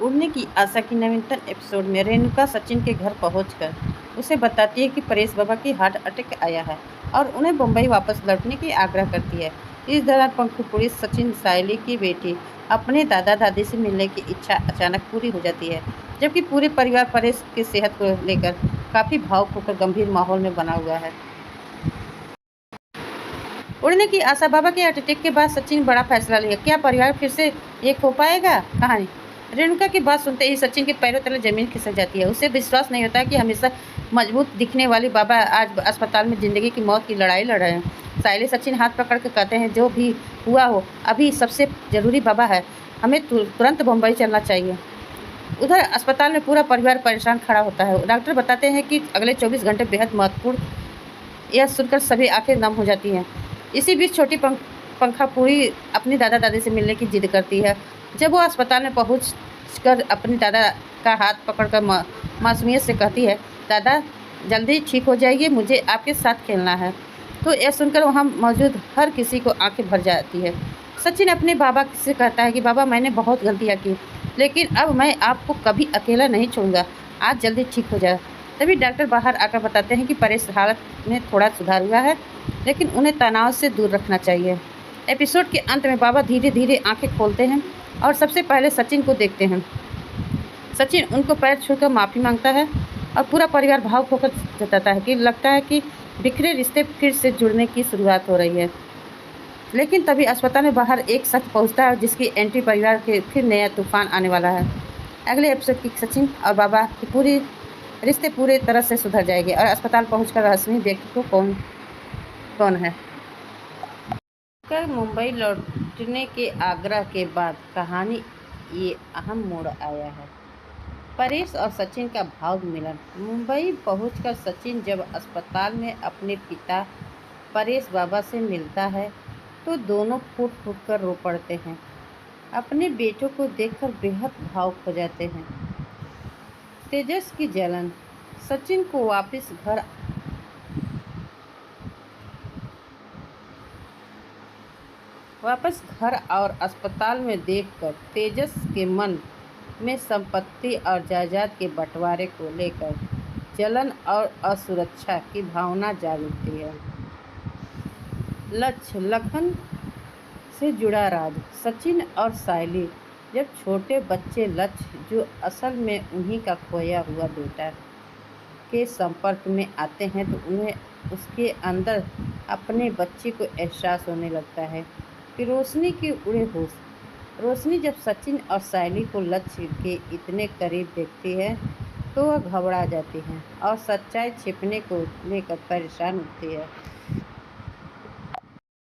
उड़ने की आशा की नवीनतम एपिसोड में रेणुका सचिन के घर पहुंचकर उसे बताती है कि परेश बाबा की हार्ट अटैक आया है और उन्हें मुंबई वापस लौटने की आग्रह करती है। इस दौरान पंखुपुरी सचिन सायली की बेटी अपने दादा दादी से मिलने की इच्छा अचानक पूरी हो जाती है, जबकि पूरे परिवार परेश की सेहत को लेकर काफ़ी भावुक होकर गंभीर माहौल में बना हुआ है। उड़ने की आशा बाबा के हार्ट अटैक के बाद सचिन बड़ा फैसला लिया। क्या परिवार फिर से एक हो पाएगा? कहानी। रेणुका की बात सुनते ही सचिन के पैरों तले जमीन खिसक जाती है। उसे विश्वास नहीं होता कि हमेशा मजबूत दिखने वाले बाबा आज अस्पताल में जिंदगी की मौत की लड़ाई लड़ रहे हैं। साइले सचिन हाथ पकड़ के कहते हैं, जो भी हुआ हो, अभी सबसे जरूरी बाबा है, हमें तुरंत मुंबई चलना चाहिए। उधर अस्पताल में पूरा परिवार परेशान खड़ा होता है। डॉक्टर बताते हैं कि अगले 24 घंटे बेहद महत्वपूर्ण। यह सुनकर सभी आंखें नम हो जाती हैं। इसी बीच छोटी पंखा पूरी अपनी दादा दादी से मिलने की जिद करती है। जब वो अस्पताल में पहुंचकर अपने दादा का हाथ पकड़कर मासूमियत से कहती है, दादा जल्दी ठीक हो जाइए, मुझे आपके साथ खेलना है, तो यह सुनकर वहाँ मौजूद हर किसी को आंखें भर जाती है। सचिन अपने बाबा से कहता है कि बाबा मैंने बहुत गलतियाँ की, लेकिन अब मैं आपको कभी अकेला नहीं छोड़ूंगा, आज जल्दी ठीक हो जाए। तभी डॉक्टर बाहर आकर बताते हैं कि परेश हालत में थोड़ा सुधार हुआ है, लेकिन उन्हें तनाव से दूर रखना चाहिए। एपिसोड के अंत में बाबा धीरे धीरे आंखें खोलते हैं और सबसे पहले सचिन को देखते हैं। सचिन उनको पैर छूकर माफ़ी मांगता है और पूरा परिवार भावुक होकर जताता है कि लगता है कि बिखरे रिश्ते फिर से जुड़ने की शुरुआत हो रही है। लेकिन तभी अस्पताल में बाहर एक शख्स पहुंचता है जिसकी एंट्री परिवार के फिर नया तूफान आने वाला है। अगले एपिसोड की सचिन और बाबा की पूरी रिश्ते पूरे तरह से सुधर जाएंगे और अस्पताल पहुंचकर रहस्यमय व्यक्ति को कौन कौन है। कर मुंबई लौटने के आग्रह के बाद कहानी ये अहम मोड़ आया है। परेश और सचिन का भाव मिलन। मुंबई पहुंचकर सचिन जब अस्पताल में अपने पिता परेश बाबा से मिलता है तो दोनों फूट फूट कर रो पड़ते हैं। अपने बेटों को देखकर बेहद भावुक हो जाते हैं। तेजस की जलन। सचिन को वापस घर और अस्पताल में देखकर तेजस के मन में संपत्ति और जायदाद के बंटवारे को लेकर जलन और असुरक्षा की भावना जाग उठती है। लक्ष्य लखन से जुड़ा राज। सचिन और सायली जब छोटे बच्चे लक्ष्य, जो असल में उन्हीं का खोया हुआ बेटा, के संपर्क में आते हैं तो उन्हें उसके अंदर अपने बच्चे को एहसास होने लगता है कि रोशनी के उड़े होश। रोशनी जब सचिन और सायली को लक्ष्य के इतने करीब देखती है तो वह घबरा जाती है और सच्चाई छिपने को लेकर परेशान होती है।